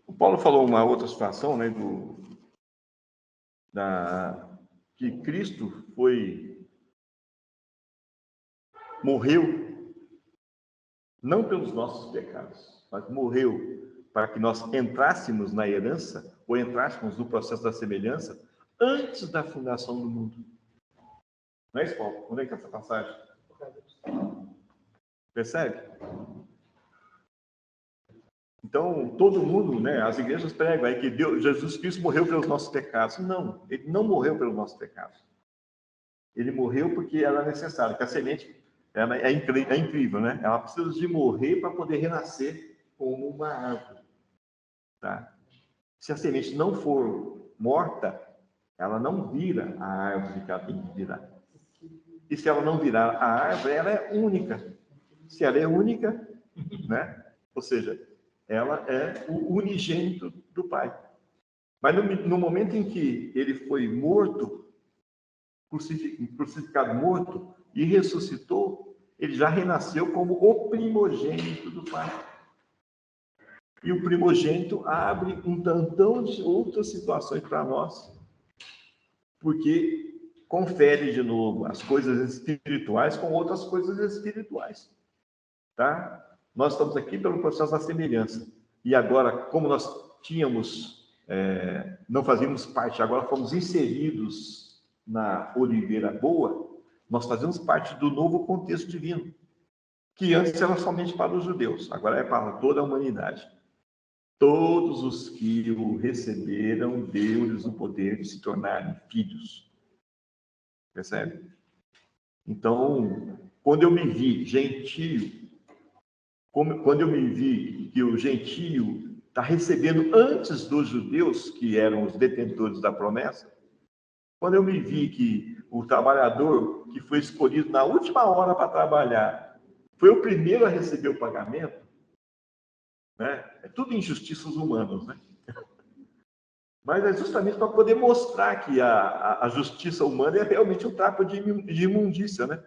O Paulo falou uma outra situação, né, que Cristo morreu não pelos nossos pecados, mas morreu para que nós entrássemos na herança, ou entrássemos no processo da semelhança, antes da fundação do mundo. Não é isso, Paulo? Onde é que está essa passagem? Percebe? Então, todo mundo, né, as igrejas pregam aí que Jesus Cristo morreu pelos nossos pecados. Não, ele não morreu pelos nossos pecados. Ele morreu porque era necessário, que a semente é incrível, né? Ela precisa de morrer para poder renascer como uma árvore. Tá? Se a semente não for morta, ela não vira a árvore que ela tem que virar. E se ela não virar a árvore, ela é única. Se ela é única, né? Ou seja, ela é o unigênito do Pai. Mas no momento em que ele foi morto, crucificado, morto, e ressuscitou, ele já renasceu como o primogênito do Pai. E o primogênito abre um tantão de outras situações para nós, porque confere de novo as coisas espirituais com outras coisas espirituais. Tá? Nós estamos aqui pelo processo da semelhança. E agora, como nós não fazíamos parte, agora fomos inseridos na oliveira boa, nós fazemos parte do novo contexto divino, que antes era somente para os judeus, agora é para toda a humanidade. Todos os que o receberam, deu-lhes o poder de se tornarem filhos. Percebe? Então, quando eu me vi gentio, quando eu me vi que o gentio está recebendo antes dos judeus, que eram os detentores da promessa, quando eu me vi que o trabalhador que foi escolhido na última hora para trabalhar foi o primeiro a receber o pagamento, né? É tudo injustiças humanas, né? Mas é justamente para poder mostrar que a justiça humana é realmente um trapo de imundícia, né?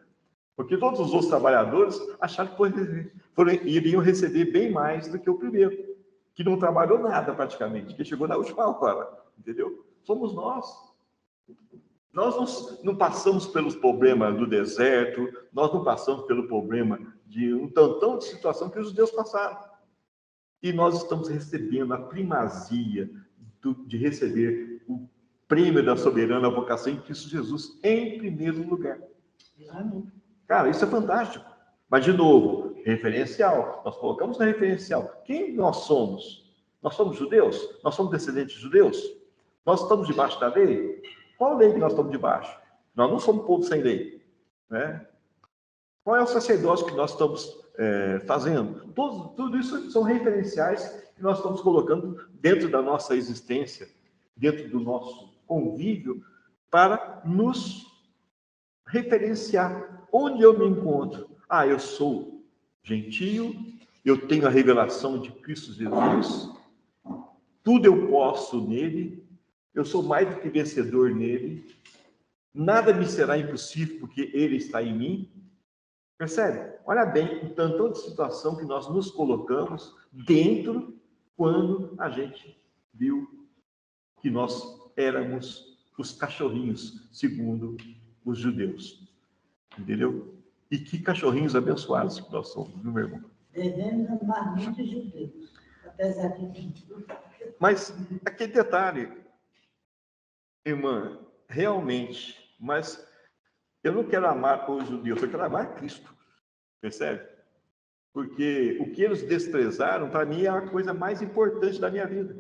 Porque todos os outros trabalhadores acharam que iriam receber bem mais do que o primeiro, que não trabalhou nada praticamente, que chegou na última hora, entendeu? Somos nós. Nós não passamos pelos problemas do deserto, nós não passamos pelo problema de um tantão de situação que os judeus passaram. E nós estamos recebendo a primazia de receber o prêmio da soberana vocação em Cristo Jesus em primeiro lugar. Amém. Cara, isso é fantástico. Mas, de novo, referencial. Nós colocamos na referencial. Quem nós somos? Nós somos judeus? Nós somos descendentes de judeus? Nós estamos debaixo da lei? Qual lei que nós estamos debaixo? Nós não somos povo sem lei, né? Qual é o sacerdócio que nós estamos fazendo? Tudo isso são referenciais que nós estamos colocando dentro da nossa existência, dentro do nosso convívio, para nos referenciar onde eu me encontro. Ah, eu sou gentio, eu tenho a revelação de Cristo Jesus, tudo eu posso nele, eu sou mais do que vencedor nele, nada me será impossível porque ele está em mim. Percebe? Olha bem o tantão de situação que nós nos colocamos dentro quando a gente viu que nós éramos os cachorrinhos, segundo os judeus. Entendeu? E que cachorrinhos abençoados que nós somos, viu, meu irmão? Devemos amar muitos judeus, apesar de tudo. Mas aquele detalhe, irmã, realmente, mas eu não quero amar os judeus, eu quero amar Cristo. Percebe? Porque o que eles desprezaram, para mim, é a coisa mais importante da minha vida.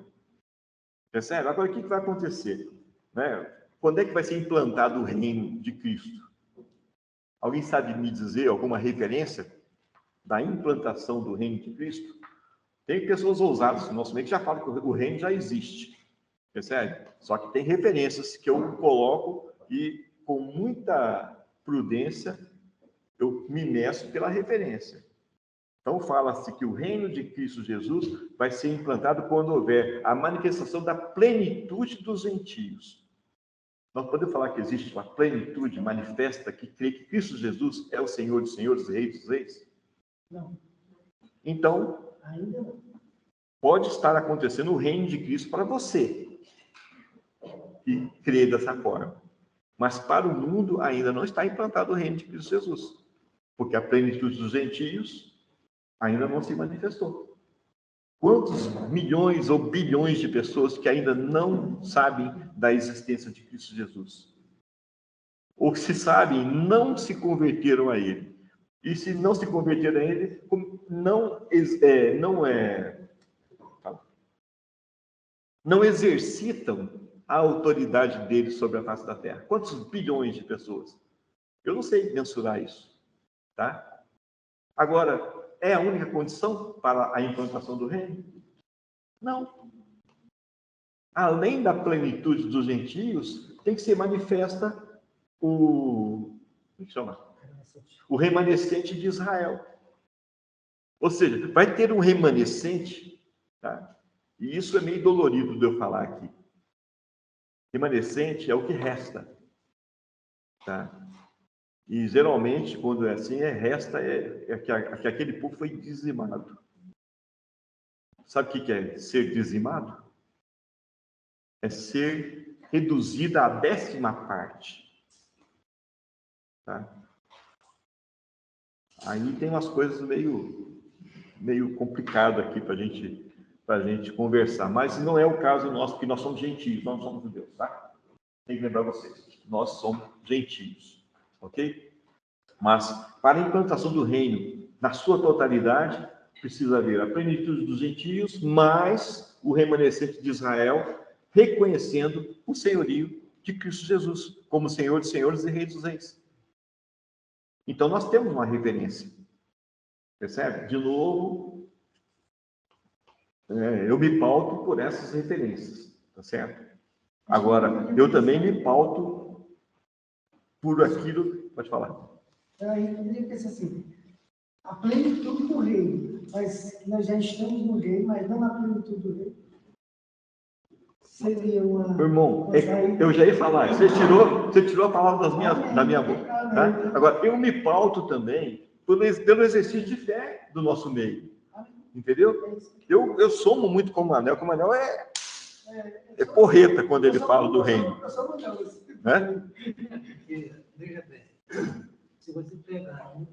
Percebe? Agora, o que vai acontecer? Né? Quando é que vai ser implantado o reino de Cristo? Alguém sabe me dizer alguma referência da implantação do reino de Cristo? Tem pessoas ousadas no nosso meio que já falam que o reino já existe. Percebe? Só que tem referências que eu coloco e, com muita prudência, eu me meço pela referência. Então, fala-se que o reino de Cristo Jesus vai ser implantado quando houver a manifestação da plenitude dos gentios. Nós podemos falar que existe uma plenitude manifesta que crê que Cristo Jesus é o Senhor dos senhores e Rei dos reis? Não. Então, ainda não. Pode estar acontecendo o reino de Cristo para você, que crê dessa forma. Mas para o mundo ainda não está implantado o reino de Cristo Jesus, porque a plenitude dos gentios ainda não se manifestou. Quantos milhões ou bilhões de pessoas que ainda não sabem da existência de Cristo Jesus? Ou que se sabem, não se converteram a Ele. E se não se converteram a Ele, não exercitam a autoridade dele sobre a face da terra. Quantos bilhões de pessoas? Eu não sei mensurar isso, tá? Agora, é a única condição para a implantação do reino? Não. Além da plenitude dos gentios, tem que ser manifesta como é que chama? O remanescente de Israel. Ou seja, vai ter um remanescente, tá? E isso é meio dolorido de eu falar aqui. Remanescente é o que resta, tá? E geralmente, quando é assim, que aquele povo foi dizimado. Sabe o que é ser dizimado? É ser reduzido à 10ª parte. Tá? Aí tem umas coisas meio complicadas aqui para a gente conversar. Mas não é o caso nosso, porque nós somos gentios, nós não somos judeus, tá? Tem que lembrar vocês, nós somos gentios, ok? Mas para a implantação do reino na sua totalidade, precisa haver a plenitude dos gentios, mais o remanescente de Israel, reconhecendo o senhorio de Cristo Jesus, como Senhor dos senhores e Rei dos reis. Então, nós temos uma referência. Percebe? De novo, eu me pauto por essas referências, tá certo? Agora, eu também me pauto por aquilo... Pode falar. Aí poderia pensar assim, a plenitude do reino, mas nós já estamos no reino, mas não na plenitude do reino. Seria uma... Irmão, eu já ia falar, você tirou a palavra da minha boca. Tá? Agora, eu me pauto também pelo exercício de fé do nosso meio. Entendeu? Eu somo muito com o Manel, porque o Manel é porreta quando ele fala do reino. Né? Veja bem, se você pegar um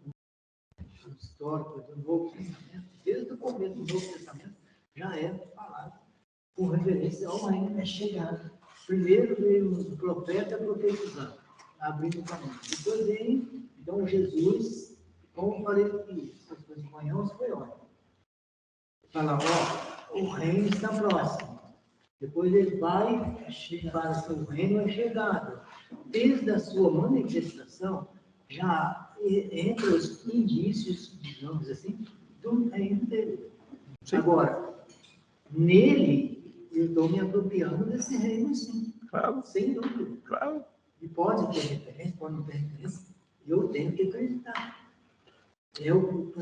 histórico do Novo Testamento, desde o começo do Novo Testamento, já é falado com referência ao reino da chegada. Primeiro veio o profeta profetizando, abrindo o caminho. Depois vem, então, Jesus, como falei aqui, essas coisas de manhã, foi ótimo. Fala, ó, o reino está próximo. Depois ele vai para que o reino é chegado. Desde a sua manifestação, já entra os indícios, digamos assim, do reino dele. Sim. Agora, nele, eu estou me apropriando desse reino, sim. Claro. Sem dúvida. Claro. E pode ter referência, pode não ter referência. Eu tenho que acreditar. O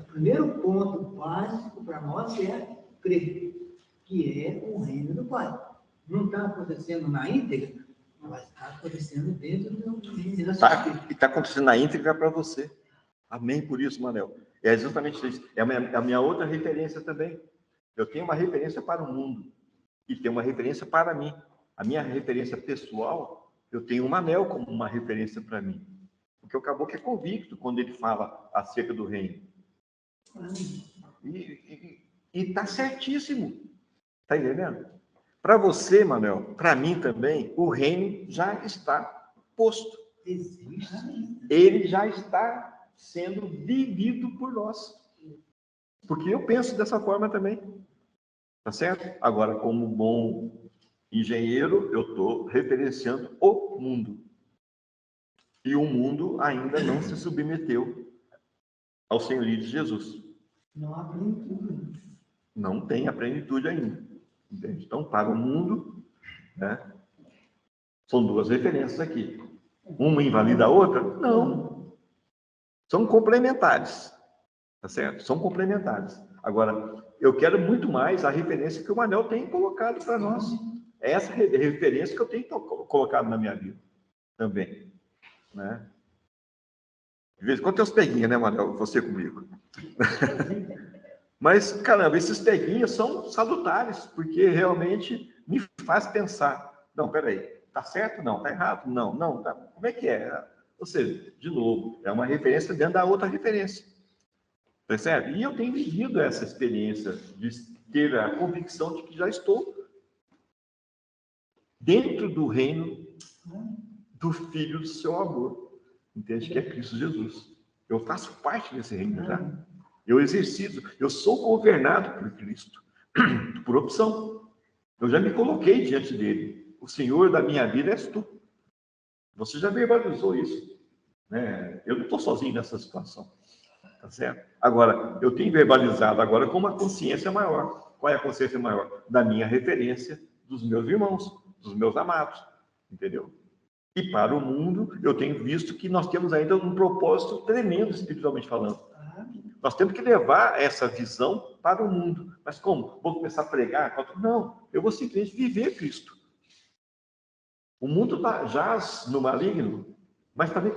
primeiro ponto básico para nós é crer, que é o reino do Pai. Não está acontecendo na íntegra, mas está acontecendo dentro do reino da sua vida. E está acontecendo na íntegra para você. Amém por isso, Manel. É exatamente isso. É a minha outra referência também. Eu tenho uma referência para o mundo e tenho uma referência para mim. A minha referência pessoal, eu tenho o Manel como uma referência para mim. Porque o caboclo é convicto quando ele fala acerca do reino. E está certíssimo. Está entendendo? Para você, Manuel, para mim também, o reino já está posto. Existe. Ele já está sendo vivido por nós. Porque eu penso dessa forma também. Tá certo? Agora, como bom engenheiro, eu estou referenciando o mundo. E o mundo ainda não se submeteu ao senhorio de Jesus. Não há plenitude. Não tem a plenitude ainda. Entende? Então, para o mundo, né, são duas referências aqui. Uma invalida a outra? Não. São complementares. Tá certo? São complementares. Agora, eu quero muito mais a referência que o Manel tem colocado para nós. É essa referência que eu tenho colocado na minha vida também. Né? De vez em quando tem uns peguinhas, né, Manel? Você comigo. Mas, caramba, esses peguinhos são salutares, porque realmente me faz pensar. Não, peraí, tá certo? Não, tá errado? Não, não, tá. Como é que é? Ou seja, de novo, é uma referência dentro da outra referência. Percebe? E eu tenho vivido essa experiência de ter a convicção de que já estou dentro do reino do Filho do seu amor. Entende? Que é Cristo Jesus. Eu faço parte desse reino já. Eu exercito, eu sou governado por Cristo, por opção. Eu já me coloquei diante dele. O Senhor da minha vida és tu. Você já verbalizou isso, né? Eu não estou sozinho nessa situação, tá certo? Agora, eu tenho verbalizado agora com uma consciência maior. Qual é a consciência maior? Da minha referência, dos meus irmãos, dos meus amados, entendeu? E para o mundo, eu tenho visto que nós temos ainda um propósito tremendo, espiritualmente falando. Nós temos que levar essa visão para o mundo. Mas como? Vou começar a pregar? Não, eu vou simplesmente viver Cristo. O mundo jaz no maligno, mas também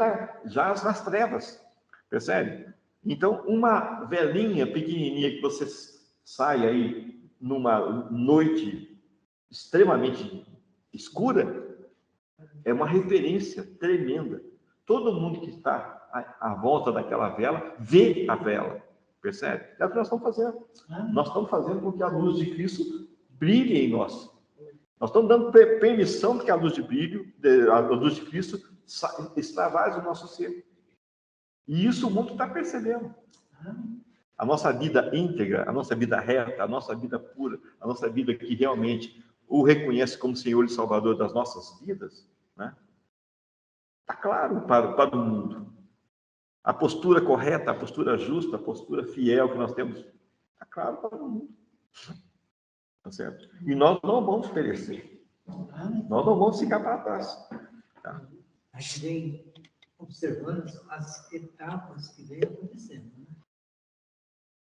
jaz nas trevas. Percebe? Então, uma velhinha pequenininha que você sai aí numa noite extremamente escura, é uma referência tremenda. Todo mundo que está à volta daquela vela vê a vela, percebe? É o que nós estamos fazendo. Nós estamos fazendo com que a luz de Cristo brilhe em nós. Nós estamos dando permissão que a luz de Cristo extravase o nosso ser. E isso o mundo está percebendo. A nossa vida íntegra, a nossa vida reta, a nossa vida pura, a nossa vida que realmente o reconhece como Senhor e Salvador das nossas vidas, né? Está claro para o mundo. A postura correta, a postura justa, a postura fiel que nós temos, está claro para o mundo. Tá certo? E nós não vamos perecer. Nós não vamos ficar para trás. Tá? A gente vem observando as etapas que vem acontecendo. Né?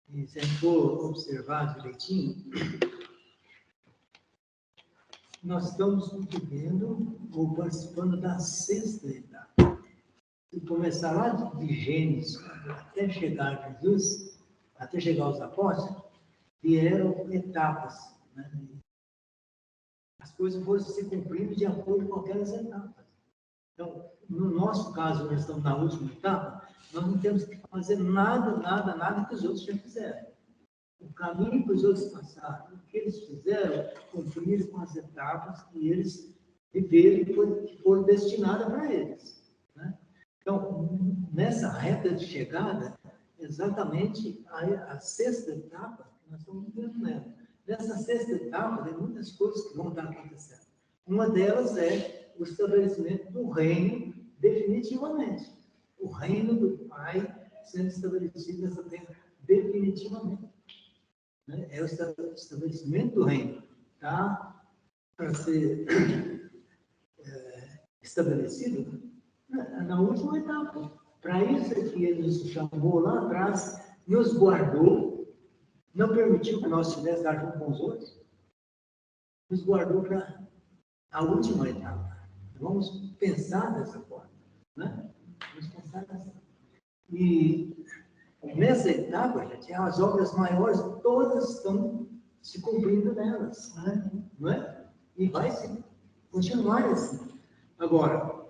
E se a gente for observar direitinho, nós estamos vivendo ou participando da sexta etapa. Se começar lá de Gênesis até chegar a Jesus, até chegar aos apóstolos, vieram etapas. Né? As coisas foram se cumprindo de acordo com aquelas etapas. Então, no nosso caso, nós estamos na última etapa, nós não temos que fazer nada que os outros já fizeram. O caminho que os outros passaram, o que eles fizeram, cumpriram com as etapas que eles viveram e que foram destinadas para eles. Né? Então, nessa reta de chegada, exatamente a sexta etapa que nós estamos vivendo nela. Nessa sexta etapa, tem muitas coisas que vão estar acontecendo. Uma delas é o estabelecimento do reino definitivamente. O reino do Pai sendo estabelecido nessa terra definitivamente. É o estabelecimento do reino. Está para ser estabelecido na última etapa. Para isso que ele nos chamou lá atrás, nos guardou, não permitiu que nós estivéssemos junto com os outros, nos guardou para a última etapa. Vamos pensar dessa forma. Né? Vamos pensar dessa forma. E nessa etapa, gente, as obras maiores todas estão se cumprindo nelas. Né? Não é? E vai se continuar assim. Agora,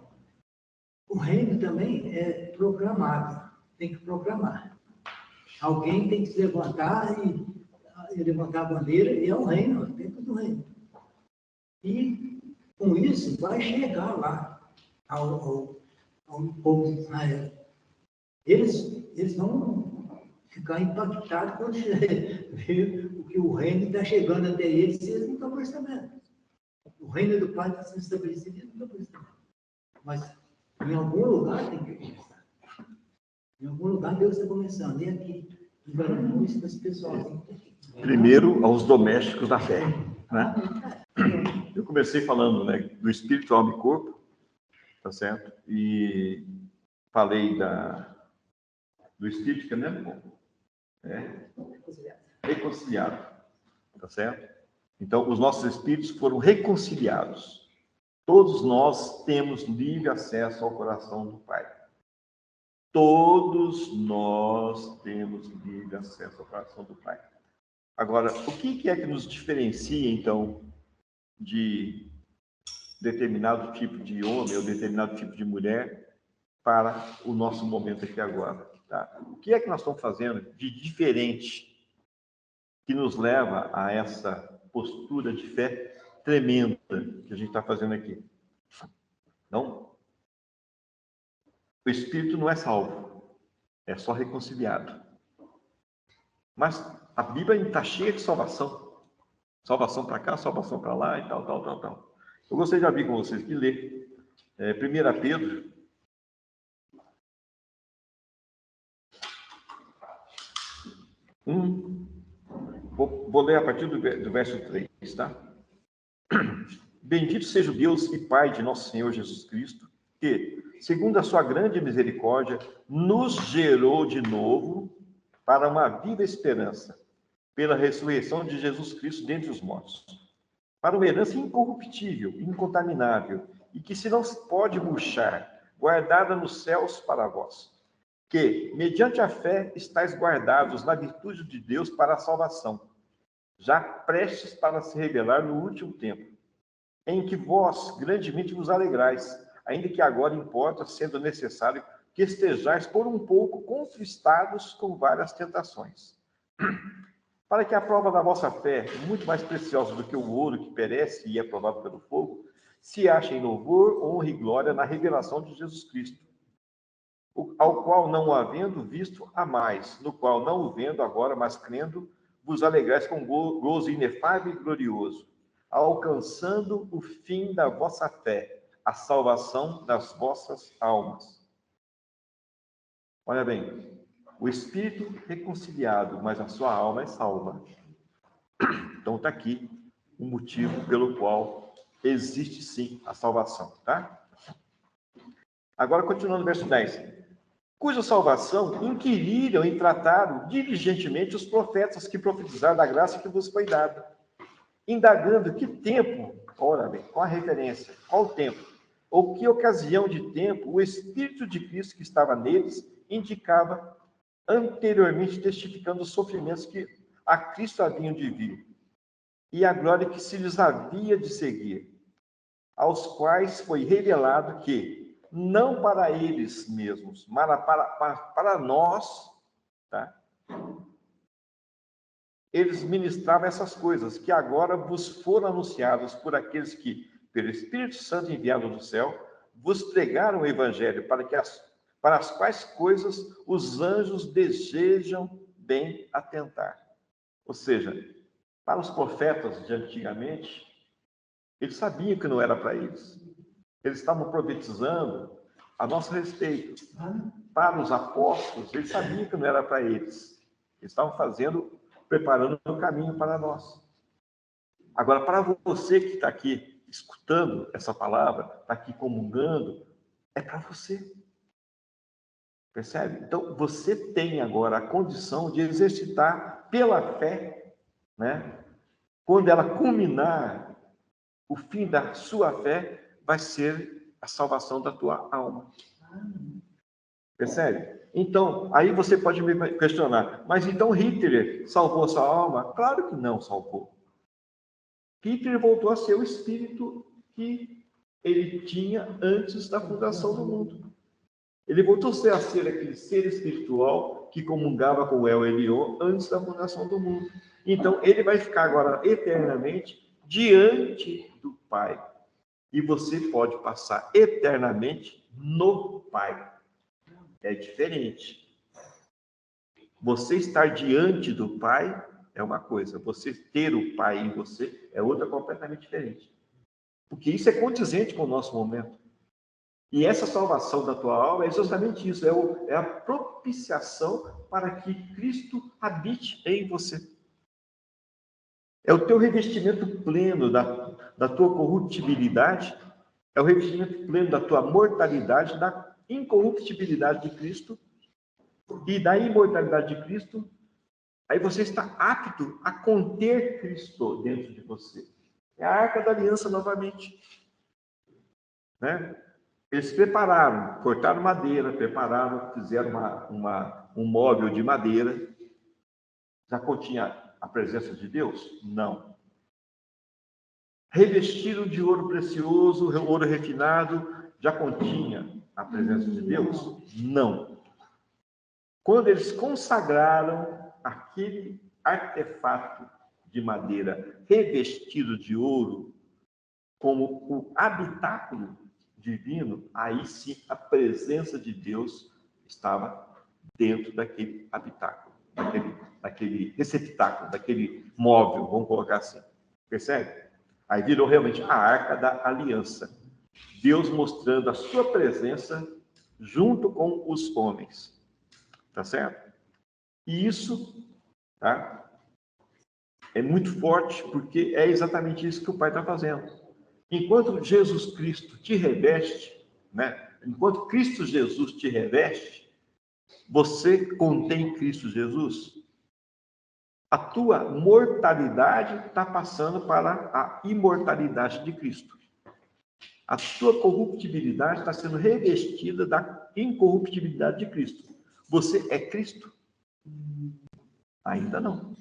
o reino também é proclamado. Tem que proclamar. Alguém tem que se levantar e levantar a bandeira, e é o reino, é o tempo do reino. E, com isso, vai chegar lá ao povo de Israel. Eles vão ficar impactados quando ver o que o reino está chegando até eles, e eles não estão percebendo. O reino do Pai está sendo estabelecido e eles não estão percebendo. Mas, em algum lugar, tem que começar. Em algum lugar, Deus está começando. E aqui, enganando isso das pessoas. Primeiro, aos domésticos da fé. Né? Eu comecei falando, né, do espírito, alma e corpo, tá certo? E falei do espírito, que é mesmo? Reconciliado, tá certo? Então, os nossos espíritos foram reconciliados. Todos nós temos livre acesso ao coração do Pai. Todos nós temos livre acesso ao coração do Pai. Agora, o que é que nos diferencia, então, de determinado tipo de homem ou determinado tipo de mulher para o nosso momento aqui agora? Tá? O que é que nós estamos fazendo de diferente que nos leva a essa postura de fé tremenda que a gente está fazendo aqui? Não, o espírito não é salvo, é só reconciliado. Mas a Bíblia está cheia de salvação. Salvação para cá, salvação para lá e tal, tal, tal, tal. Eu gostaria de abrir com vocês de ler 1 Pedro. Vou ler a partir do verso 3, tá? Bendito seja o Deus e Pai de nosso Senhor Jesus Cristo, que, segundo a sua grande misericórdia, nos gerou de novo para uma viva esperança, pela ressurreição de Jesus Cristo dentre os mortos, para uma herança incorruptível, incontaminável, e que se não pode murchar, guardada nos céus para vós, que, mediante a fé, estáis guardados na virtude de Deus para a salvação, já prestes para se revelar no último tempo, em que vós grandemente vos alegrais, ainda que agora importa, sendo necessário, que estejais por um pouco contristados com várias tentações, para que a prova da vossa fé, muito mais preciosa do que o ouro que perece e é provado pelo fogo, se ache em louvor, honra e glória na revelação de Jesus Cristo, ao qual não o havendo visto, há mais, no qual não o vendo agora, mas crendo, vos alegrais com gozo inefável e glorioso, alcançando o fim da vossa fé, a salvação das vossas almas. Olha bem, o espírito reconciliado, mas a sua alma é salva. Então está aqui o motivo pelo qual existe sim a salvação, tá? Agora, continuando no verso 10. Cuja salvação inquiriram e trataram diligentemente os profetas que profetizaram da graça que vos foi dada, indagando que tempo, ora bem, qual a referência, qual tempo, ou que ocasião de tempo o Espírito de Cristo que estava neles indicava anteriormente, testificando os sofrimentos que a Cristo haviam de vir, e a glória que se lhes havia de seguir, aos quais foi revelado que, não para eles mesmos, mas para nós, tá? Eles ministravam essas coisas, que agora vos foram anunciadas por aqueles que, pelo Espírito Santo enviado do céu, vos pregaram o Evangelho, para as quais coisas os anjos desejam bem atentar. Ou seja, para os profetas de antigamente, eles sabiam que não era para eles. Eles estavam profetizando a nosso respeito. Para os apóstolos, eles sabiam que não era para eles. Eles estavam preparando o caminho para nós. Agora, para você que está aqui escutando essa palavra, está aqui comungando, é para você. Percebe? Então, você tem agora a condição de exercitar pela fé, né? Quando ela culminar, o fim da sua fé vai ser a salvação da tua alma. Percebe? Então, aí você pode me questionar, mas então Hitler salvou a sua alma? Claro que não salvou. Hitler voltou a ser o espírito que ele tinha antes da fundação do mundo. Ele voltou a ser aquele ser espiritual que comungava com o El Elyon antes da fundação do mundo. Então, ele vai ficar agora eternamente diante do Pai. E você pode passar eternamente no Pai. É diferente. Você estar diante do Pai é uma coisa. Você ter o Pai em você é outra completamente diferente. Porque isso é condizente com o nosso momento. E essa salvação da tua alma é justamente isso. É a propiciação para que Cristo habite em você. É o teu revestimento pleno da tua corruptibilidade. É o revestimento pleno da tua mortalidade, da incorruptibilidade de Cristo e da imortalidade de Cristo. Aí você está apto a conter Cristo dentro de você. É a arca da aliança novamente. Né? Eles prepararam, cortaram madeira, fizeram um móvel de madeira. Já continha a presença de Deus? Não. Revestido de ouro precioso, ouro refinado, já continha a presença de Deus? Não. Quando eles consagraram aquele artefato de madeira revestido de ouro como o habitáculo divino, aí sim a presença de Deus estava dentro daquele habitáculo, daquele receptáculo, daquele móvel, vamos colocar assim. Percebe? Aí virou realmente a Arca da Aliança. Deus mostrando a sua presença junto com os homens. Tá certo? E isso, tá, é muito forte, porque é exatamente isso que o Pai está fazendo. Enquanto Jesus Cristo te reveste, né? Enquanto Cristo Jesus te reveste, você contém Cristo Jesus. A tua mortalidade está passando para a imortalidade de Cristo. A tua corruptibilidade está sendo revestida da incorruptibilidade de Cristo. Você é Cristo? Ainda não.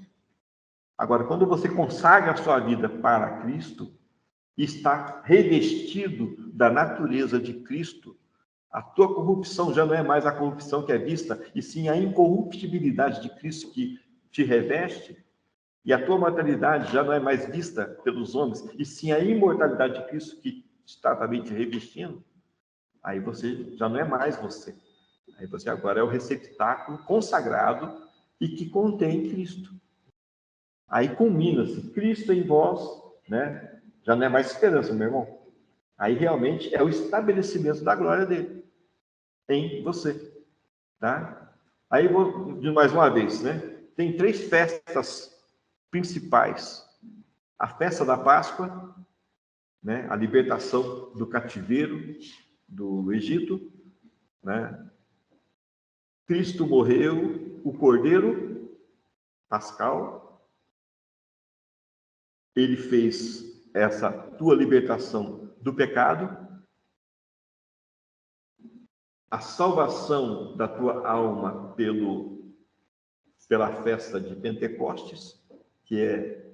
Agora, quando você consagra a sua vida para Cristo, e está revestido da natureza de Cristo, a tua corrupção já não é mais a corrupção que é vista, e sim a incorruptibilidade de Cristo que te reveste, e a tua mortalidade já não é mais vista pelos homens, e sim a imortalidade de Cristo que está também te revestindo, aí você já não é mais você. Aí você agora é o receptáculo consagrado e que contém Cristo. Aí culmina-se, Cristo em vós, né? Já não é mais esperança, meu irmão. Aí realmente é o estabelecimento da glória dele em você, tá? Aí vou de mais uma vez, né? Tem 3 festas principais: a festa da Páscoa, né? A libertação do cativeiro do Egito, né? Cristo morreu, o Cordeiro Pascal, ele fez essa tua libertação do pecado, a salvação da tua alma pela festa de Pentecostes, que é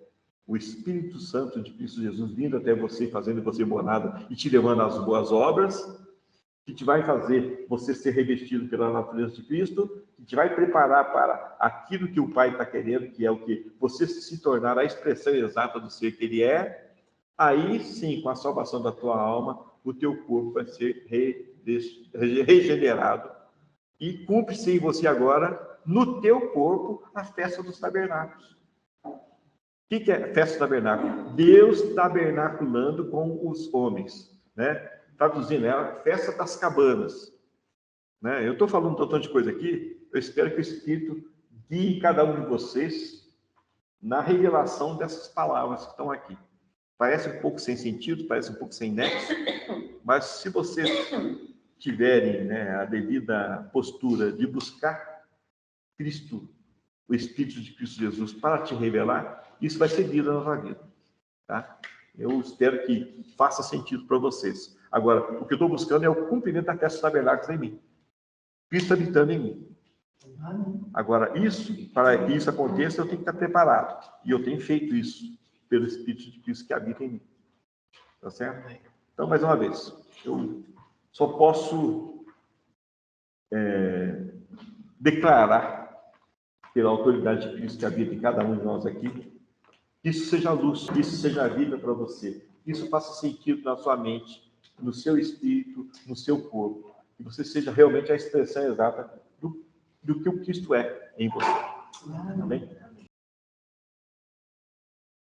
o Espírito Santo de Cristo Jesus vindo até você, fazendo você morada e te levando às boas obras, que te vai fazer você ser revestido pela natureza de Cristo, que te vai preparar para aquilo que o Pai está querendo, que é o que você se tornar a expressão exata do ser que Ele é. Aí sim, com a salvação da tua alma, o teu corpo vai ser regenerado e cumpre-se em você agora, no teu corpo, a festa dos tabernáculos. O que é a festa do tabernáculo? Deus tabernaculando com os homens, né? Traduzindo, é a festa das cabanas, né? Eu estou falando um montão de coisa aqui, eu espero que o Espírito guie cada um de vocês na revelação dessas palavras que estão aqui. Parece um pouco sem sentido, parece um pouco sem nexo, mas se vocês tiverem, né, a devida postura de buscar Cristo, o Espírito de Cristo Jesus, para te revelar, isso vai ser vida na sua vida, tá? Eu espero que faça sentido para vocês. Agora, o que eu estou buscando é o cumprimento da festa dos tabernáculos em mim. Cristo habitando em mim. Agora, para que isso aconteça, eu tenho que estar preparado. E eu tenho feito isso pelo Espírito de Cristo que habita em mim. Tá certo? Então, mais uma vez, eu só posso declarar, pela autoridade de Cristo que habita em cada um de nós aqui, que isso seja luz, que isso seja vida para você, que isso faça sentido na sua mente, no seu espírito, no seu corpo, que você seja realmente a expressão exata do que o Cristo é em você. Amém?